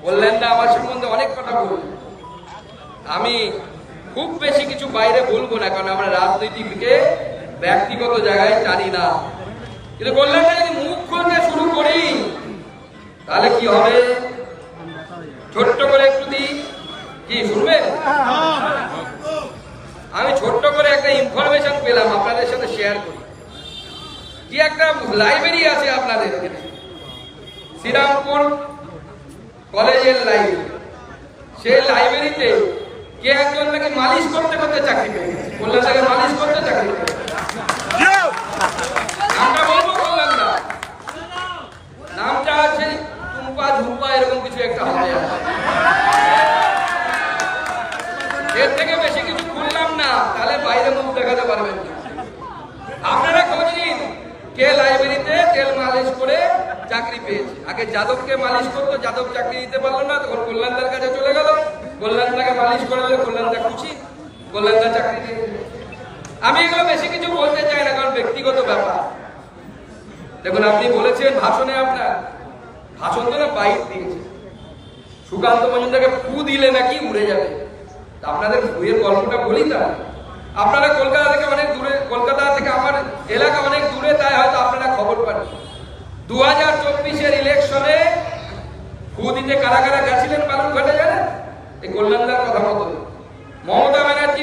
বললেন না আমার সম্বন্ধে অনেক কথা বললেন, আমি খুব বেশি কিছু বাইরে বলবো না, কারণ আমরা রাজনীতিকে ব্যক্তিগত জায়গায় জানি না। কিন্তু বললেন না যদি মুখ খুলতে শুরু করি তাহলে কি হবে, ছোট্ট করে একটু দিই, কি শুনবেন? আমি ছোট্ট করে একটা ইনফরমেশন পেলাম, আপনাদের সাথে শেয়ার করি। কি একটা লাইব্রেরি আছে আপনাদের এখানে, শ্রীরামপুর কলেজের লাইব্রেরি। সেই লাইব্রেরিতে কে একজন নাকি মালিশ করতে করতে চাকরি পেয়ে গেছে, বললেন তাকে মালিশ করতে চাকরি পেয়ে গেছে। নামটা বলবো, বললাম না, নামটা আছে টুম্পা ঝুম্পা এরকম কিছু একটা হবে। এর থেকে বেশি কিছু খুললাম না, তাহলে বাইরে মুখ দেখাতে পারবেন না। আপনারা খোঁজ নিন কে লাইব্রেরিতে তেল মালিশ করে চাকরি পেয়েছে। আগে যাদবকে মালিশ করতো, যাদব চাকরি দিতে পারলো না, তখন কল্যাণদার কাছে চলে গেল, কল্যাণদাকে মালিশ করে দিলে কল্যাণদা খুশি, কল্যাণদা চাকরি দিয়ে। আমি এগুলো বেশি কিছু বলতে চাই না, কারণ ব্যক্তিগত ব্যাপার। দেখুন, আপনি বলেছেন ভাষণে, আপনার ভাষণ তো না বাইট দিয়েছে, সুকান্ত মজুমদারকে ফু দিলে নাকি উড়ে যাবে। আপনাদের ফুয়ের গল্পটা বলি, তা আপনারা কলকাতা থেকে অনেক দূরে, কলকাতা থেকে আমার এলাকা অনেক দূরে, তাই হয়তো আপনারা খবর পান। 2024-এর ইলেকশনে ফু দিতে কারা কারা গেছিলেন বালুরঘাটে জানেন? এই কল্যাণদার কথা মতো মমতা ব্যানার্জি